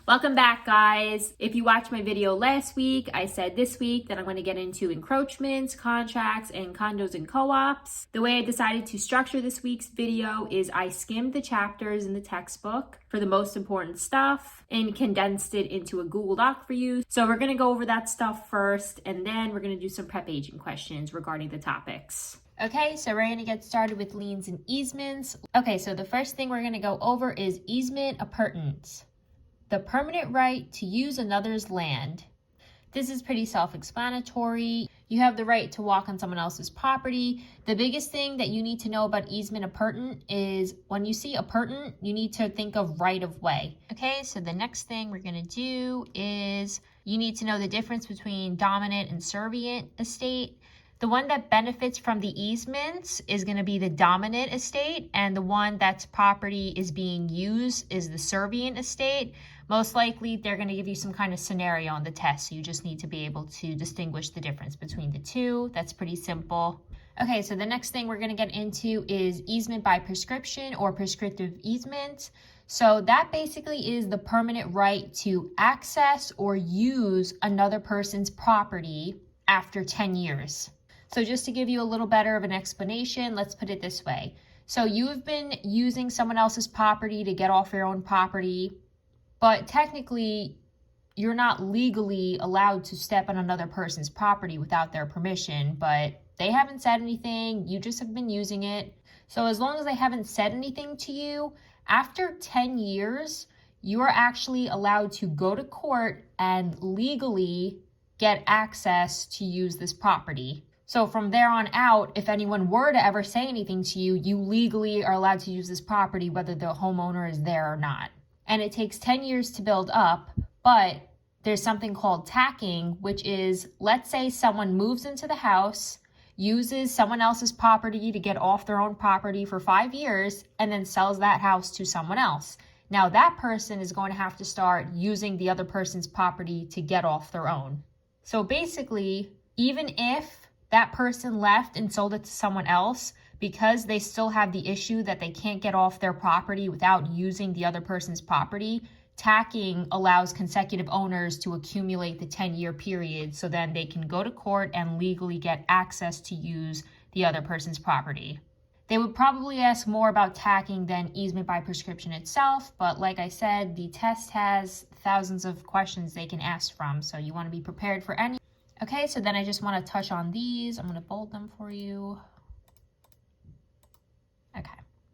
Welcome back, guys. If you watched my video last week, I said this week that I'm going to get into encroachments, contracts, and condos and co-ops. The way I decided to structure this week's video is I skimmed the chapters in the textbook for the most important stuff and condensed it into a Google Doc for you. So we're going to go over that stuff first, and then we're going to do some prep agent questions regarding the topics. Okay, so we're going to get started with liens and easements. Okay, so the first thing we're going to go over is easement appurtenance. The permanent right to use another's land. This is pretty self-explanatory. You have the right to walk on someone else's property. The biggest thing that you need to know about easement appurtenant is when you see appurtenant, you need to think of right of way. Okay, so the next thing we're gonna do is you need to know the difference between dominant and servient estate. The one that benefits from the easements is going to be the dominant estate, and the one that's property is being used is the servient estate. Most likely, they're going to give you some kind of scenario on the test, so you just need to be able to distinguish the difference between the two. That's pretty simple. Okay, so the next thing we're going to get into is easement by prescription or prescriptive easement. So that basically is the permanent right to access or use another person's property after 10 years. So just to give you a little better of an explanation, let's put it this way. So you've been using someone else's property to get off your own property, but technically you're not legally allowed to step on another person's property without their permission, but they haven't said anything, you just have been using it. So as long as they haven't said anything to you, after 10 years, you are actually allowed to go to court and legally get access to use this property. So from there on out, if anyone were to ever say anything to you, you legally are allowed to use this property whether the homeowner is there or not. And it takes 10 years to build up, but there's something called tacking, which is, let's say someone moves into the house, uses someone else's property to get off their own property for 5 years, and then sells that house to someone else. Now that person is going to have to start using the other person's property to get off their own. So basically, even if that person left and sold it to someone else, because they still have the issue that they can't get off their property without using the other person's property, tacking allows consecutive owners to accumulate the 10-year period so then they can go to court and legally get access to use the other person's property. They would probably ask more about tacking than easement by prescription itself, but like I said, the test has thousands of questions they can ask from, so you want to be prepared for any. Okay, so then I just want to touch on these. I'm going to bold them for you. Okay.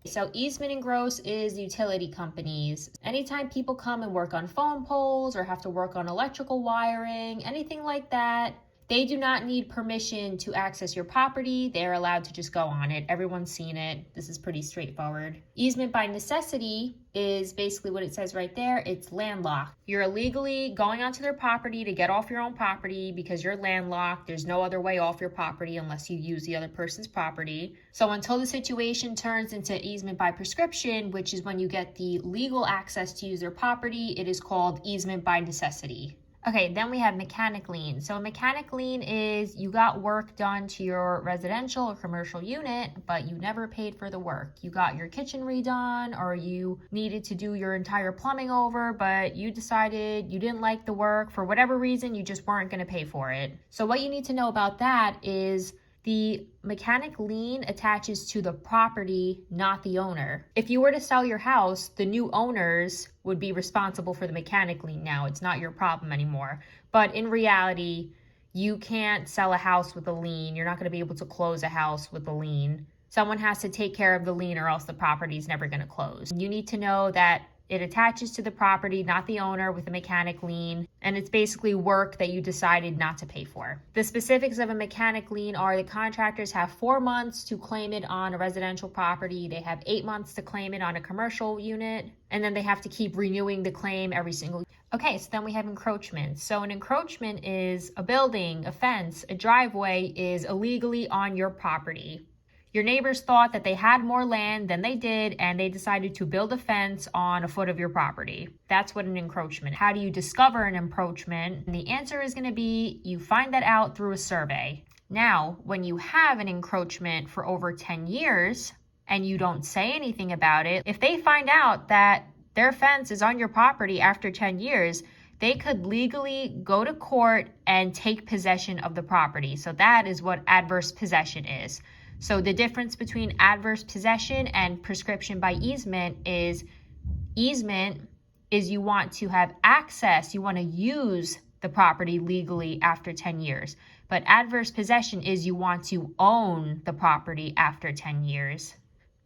So easement and gross is utility companies. Anytime people come and work on phone poles or have to work on electrical wiring, anything like that, they do not need permission to access your property. They're allowed to just go on it. Everyone's seen it. This is pretty straightforward. Easement by necessity is basically what it says right there. It's landlocked. You're illegally going onto their property to get off your own property because you're landlocked. There's no other way off your property unless you use the other person's property. So until the situation turns into easement by prescription, which is when you get the legal access to use their property, it is called easement by necessity. Okay, then we have mechanic lien. So a mechanic lien is you got work done to your residential or commercial unit, but you never paid for the work. You got your kitchen redone or you needed to do your entire plumbing over, but you decided you didn't like the work. For whatever reason, you just weren't going to pay for it. So what you need to know about that is the mechanic lien attaches to the property, not the owner. If you were to sell your house, the new owners would be responsible for the mechanic lien now. It's not your problem anymore. But in reality, you can't sell a house with a lien. You're not going to be able to close a house with a lien. Someone has to take care of the lien or else the property is never going to close. You need to know that it attaches to the property, not the owner, with a mechanic lien, and it's basically work that you decided not to pay for. The specifics of a mechanic lien are the contractors have 4 months to claim it on a residential property, they have 8 months to claim it on a commercial unit, and then they have to keep renewing the claim every single year. Okay, so then we have encroachments. So an encroachment is a building, a fence, a driveway is illegally on your property. Your neighbors thought that they had more land than they did, and they decided to build a fence on a foot of your property. That's what an encroachment. How do you discover an encroachment? And the answer is going to be you find that out through a survey. Now, when you have an encroachment for over 10 years and you don't say anything about it, if they find out that their fence is on your property after 10 years, they could legally go to court and take possession of the property. So that is what adverse possession is. So the difference between adverse possession and prescription by easement is you want to have access, you want to use the property legally after 10 years. But adverse possession is you want to own the property after 10 years.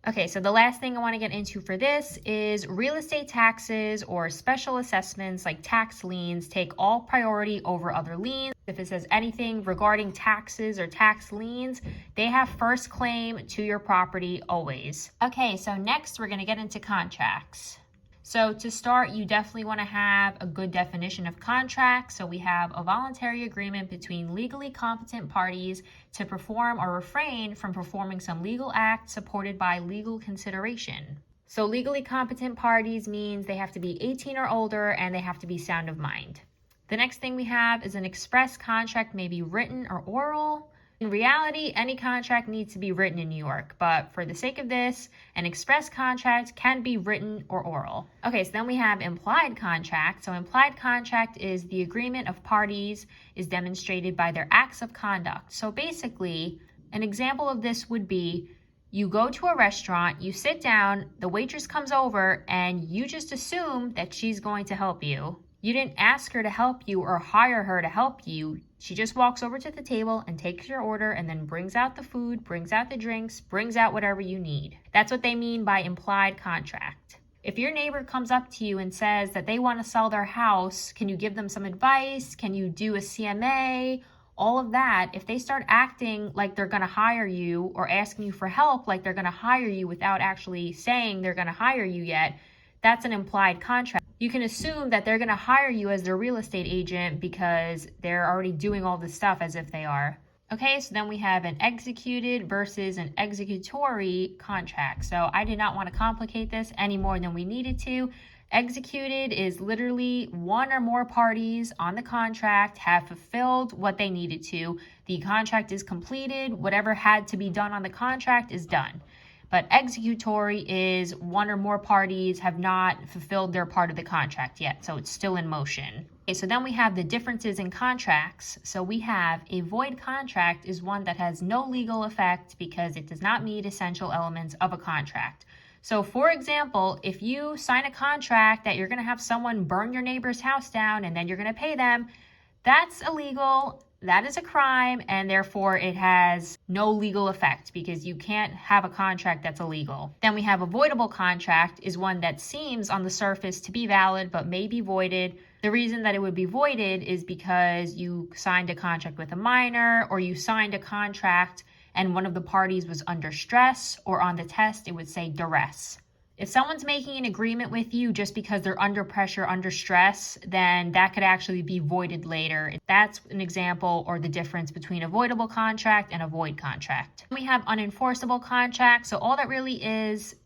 Okay, so the last thing I want to get into for this is real estate taxes or special assessments like tax liens take all priority over other liens. If it says anything regarding taxes or tax liens, they have first claim to your property always. Okay, so next we're going to get into contracts. So to start, you definitely want to have a good definition of contract. So we have a voluntary agreement between legally competent parties to perform or refrain from performing some legal act supported by legal consideration. So legally competent parties means they have to be 18 or older and they have to be sound of mind. The next thing we have is an express contract, may be written or oral. In reality, any contract needs to be written in New York, but for the sake of this, an express contract can be written or oral. Okay, so then we have implied contract. So implied contract is the agreement of parties is demonstrated by their acts of conduct. So basically, an example of this would be you go to a restaurant, you sit down, the waitress comes over, and you just assume that she's going to help you. You didn't ask her to help you or hire her to help you. She just walks over to the table and takes your order and then brings out the food, brings out the drinks, brings out whatever you need. That's what they mean by implied contract. If your neighbor comes up to you and says that they want to sell their house, can you give them some advice? Can you do a CMA? All of that. If they start acting like they're going to hire you or asking you for help like they're going to hire you without actually saying they're going to hire you yet, that's an implied contract. You can assume that they're going to hire you as their real estate agent because they're already doing all this stuff as if they are. Okay, so then we have an executed versus an executory contract. So I did not want to complicate this any more than we needed to. Executed is literally one or more parties on the contract have fulfilled what they needed to. The contract is completed. Whatever had to be done on the contract is done. But executory is one or more parties have not fulfilled their part of the contract yet, so it's still in motion. Okay, so then we have the differences in contracts. So we have a void contract is one that has no legal effect because it does not meet essential elements of a contract. So for example, if you sign a contract that you're going to have someone burn your neighbor's house down and then you're going to pay them, that's illegal. That is a crime, and therefore it has no legal effect because you can't have a contract that's illegal. Then we have a voidable contract is one that seems on the surface to be valid but may be voided. The reason that it would be voided is because you signed a contract with a minor or you signed a contract and one of the parties was under stress, or on the test it would say duress. If someone's making an agreement with you just because they're under pressure, under stress, then that could actually be voided later. That's an example or the difference between a voidable contract and a void contract. We have unenforceable contract. So all that really is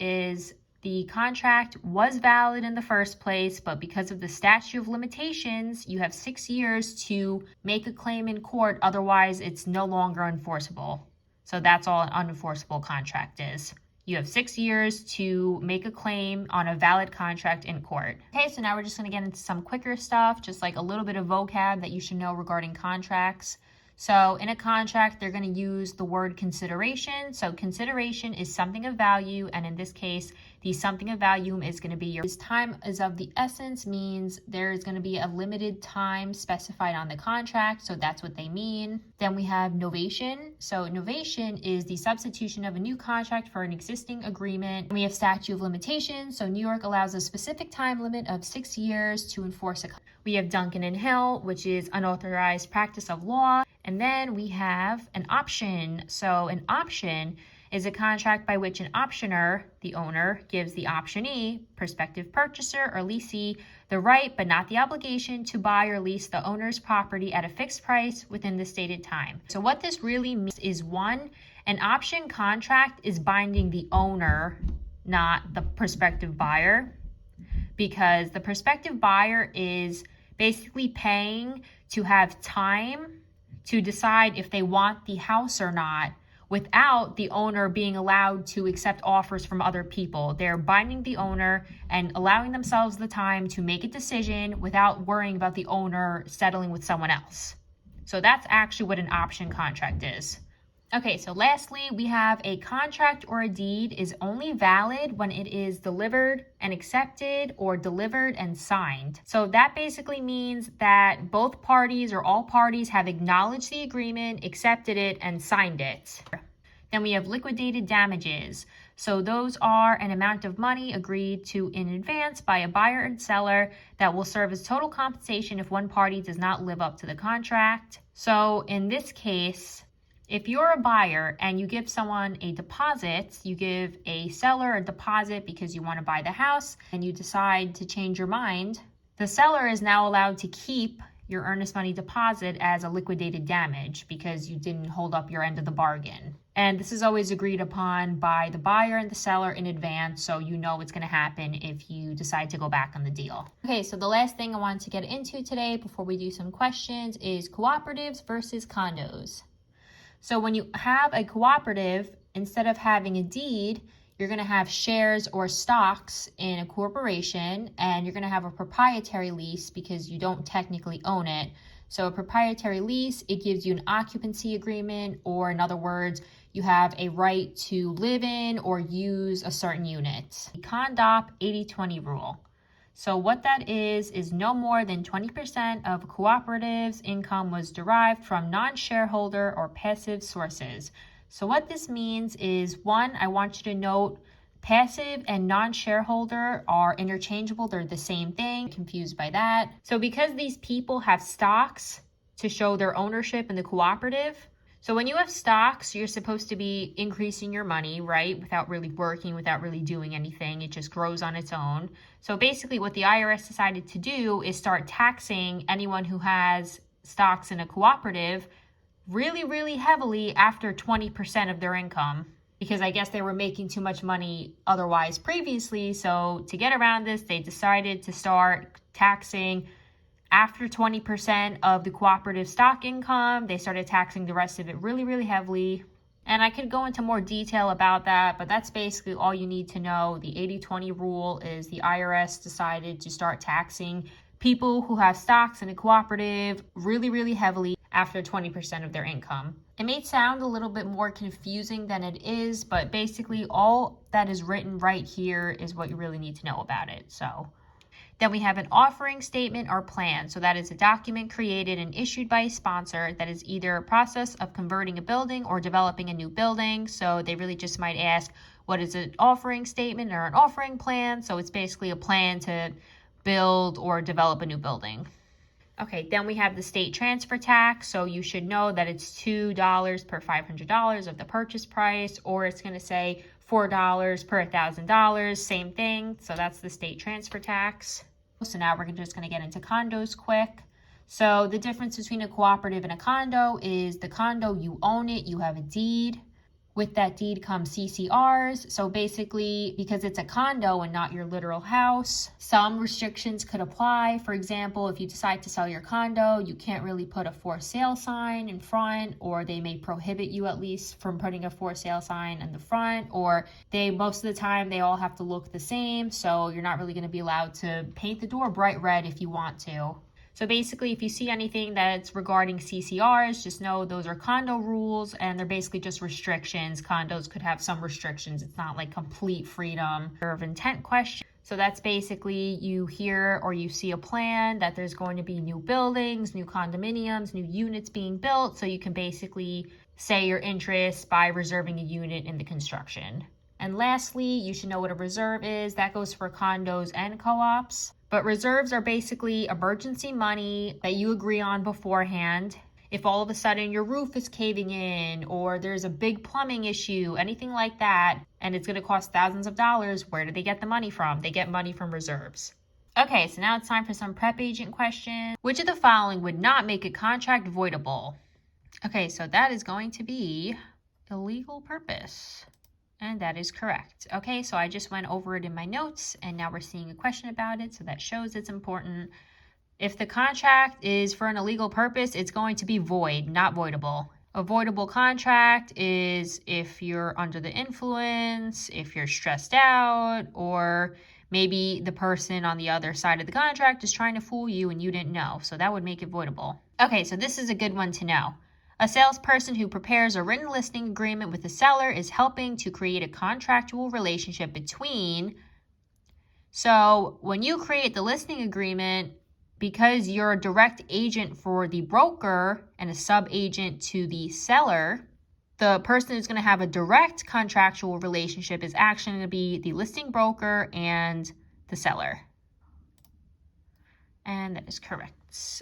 the contract was valid in the first place, but because of the statute of limitations, you have 6 years to make a claim in court. Otherwise, it's no longer enforceable. So that's all an unenforceable contract is. You have 6 years to make a claim on a valid contract in court. Okay, so now we're just going to get into some quicker stuff, just like a little bit of vocab that you should know regarding contracts. So in a contract, they're going to use the word consideration. So consideration is something of value, and in this case, the something of value is going to be your time is of the essence, means there is going to be a limited time specified on the contract. So that's what they mean. Then we have novation. So novation is the substitution of a new contract for an existing agreement. And we have statute of limitations. So New York allows a specific time limit of 6 years to enforce a contract. We have Duncan and Hill, which is unauthorized practice of law. And then we have an option. So an option is a contract by which an optioner, the owner, gives the optionee, prospective purchaser or leasee, the right but not the obligation to buy or lease the owner's property at a fixed price within the stated time. So what this really means is, one, an option contract is binding the owner, not the prospective buyer, because the prospective buyer is basically paying to have time to decide if they want the house or not, without the owner being allowed to accept offers from other people. They're binding the owner and allowing themselves the time to make a decision without worrying about the owner settling with someone else. So that's actually what an option contract is. Okay, so lastly, we have a contract or a deed is only valid when it is delivered and accepted or delivered and signed. So that basically means that both parties or all parties have acknowledged the agreement, accepted it, and signed it. Then we have liquidated damages. So those are an amount of money agreed to in advance by a buyer and seller that will serve as total compensation if one party does not live up to the contract. So in this case, if you're a buyer and you give someone a deposit, you give a seller a deposit because you want to buy the house and you decide to change your mind, the seller is now allowed to keep your earnest money deposit as a liquidated damage because you didn't hold up your end of the bargain. And this is always agreed upon by the buyer and the seller in advance, so you know what's going to happen if you decide to go back on the deal. Okay, so the last thing I wanted to get into today before we do some questions is cooperatives versus condos. So when you have a cooperative, instead of having a deed, you're going to have shares or stocks in a corporation, and you're going to have a proprietary lease because you don't technically own it. So a proprietary lease, it gives you an occupancy agreement, or in other words, you have a right to live in or use a certain unit. The Condop 80-20 rule. So what that is no more than 20% of a cooperative's income was derived from non-shareholder or passive sources. So what this means is, one, I want you to note passive and non-shareholder are interchangeable. They're the same thing. Confused by that. So because these people have stocks to show their ownership in the cooperative, so when you have stocks, you're supposed to be increasing your money, right? Without really working, without really doing anything. It just grows on its own. So basically what the IRS decided to do is start taxing anyone who has stocks in a cooperative really, really heavily after 20% of their income, because I guess they were making too much money otherwise previously. So to get around this, they decided to start taxing after 20% of the cooperative stock income. They started taxing the rest of it really, really heavily. And I could go into more detail about that, but that's basically all you need to know. The 80-20 rule is the IRS decided to start taxing people who have stocks in a cooperative really, really heavily after 20% of their income. It may sound a little bit more confusing than it is, but basically all that is written right here is what you really need to know about it. So then we have an offering statement or plan. So that is a document created and issued by a sponsor that is either a process of converting a building or developing a new building. So they really just might ask, what is an offering statement or an offering plan? So it's basically a plan to build or develop a new building. Okay, then we have the state transfer tax. So you should know that it's $2 per $500 of the purchase price, or it's going to say $4 per $1,000, same thing. So that's the state transfer tax. So now we're just going to get into condos quick. So the difference between a cooperative and a condo is the condo, you own it, you have a deed. With that deed comes CCRs. So basically, because it's a condo and not your literal house, some restrictions could apply. For example, if you decide to sell your condo, you can't really put a for sale sign in front, or they may prohibit you at least from putting a for sale sign in the front, or most of the time they all have to look the same. So you're not really going to be allowed to paint the door bright red if you want to. So basically, if you see anything that's regarding CCRs, just know those are condo rules, and they're basically just restrictions. Condos could have some restrictions. It's not like complete freedom. Of intent question. So that's basically you hear or you see a plan that there's going to be new buildings, new condominiums, new units being built. So you can basically say your interest by reserving a unit in the construction. And lastly, you should know what a reserve is. That goes for condos and co-ops. But reserves are basically emergency money that you agree on beforehand. If all of a sudden your roof is caving in, or there's a big plumbing issue, anything like that, and it's going to cost thousands of dollars, where do they get the money from? They get money from reserves. Okay, so now it's time for some prep agent questions. Which of the following would not make a contract voidable? Okay, so that is going to be illegal purpose. And that is correct. Okay, so I just went over it in my notes, and now we're seeing a question about it, so that shows it's important. If the contract is for an illegal purpose, it's going to be void, not voidable. Avoidable contract is if you're under the influence, if you're stressed out, or maybe the person on the other side of the contract is trying to fool you and you didn't know. So that would make it voidable. Okay, so this is a good one to know. A salesperson who prepares a written listing agreement with the seller is helping to create a contractual relationship between. So when you create the listing agreement, because you're a direct agent for the broker and a sub-agent to the seller, the person who's going to have a direct contractual relationship is actually going to be the listing broker and the seller. And that is correct.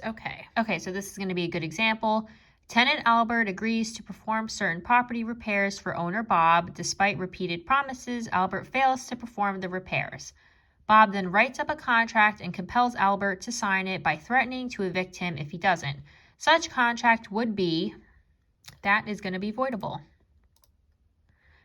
Okay, so this is going to be a good example. Tenant Albert agrees to perform certain property repairs for owner Bob. Despite repeated promises, Albert fails to perform the repairs. Bob then writes up a contract and compels Albert to sign it by threatening to evict him if he doesn't. Such contract would be, that is going to be voidable,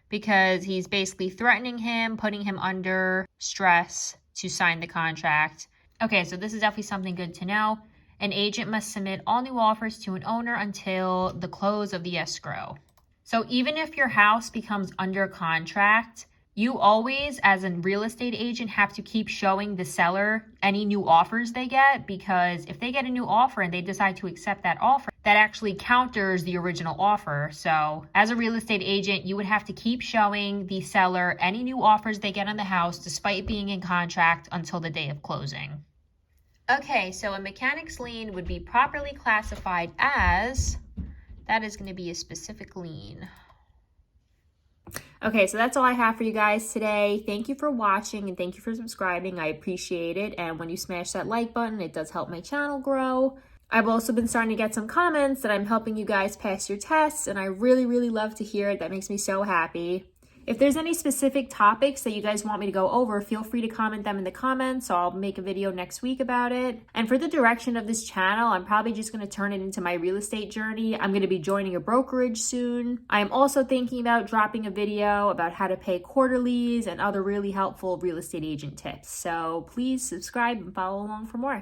because he's basically threatening him, putting him under stress to sign the contract. Okay, so this is definitely something good to know. An agent must submit all new offers to an owner until the close of the escrow. So even if your house becomes under contract, you always, as a real estate agent, have to keep showing the seller any new offers they get, because if they get a new offer and they decide to accept that offer, that actually counters the original offer. So as a real estate agent, you would have to keep showing the seller any new offers they get on the house despite being in contract until the day of closing. Okay, so a mechanic's lien would be properly classified as, that is going to be a specific lien. Okay, so that's all I have for you guys today. Thank you for watching and thank you for subscribing. I appreciate it. And when you smash that like button, it does help my channel grow. I've also been starting to get some comments that I'm helping you guys pass your tests, and I really, really love to hear it. That makes me so happy. If there's any specific topics that you guys want me to go over, feel free to comment them in the comments. I'll make a video next week about it. And for the direction of this channel, I'm probably just going to turn it into my real estate journey. I'm going to be joining a brokerage soon. I am also thinking about dropping a video about how to pay quarterlies and other really helpful real estate agent tips. So please subscribe and follow along for more.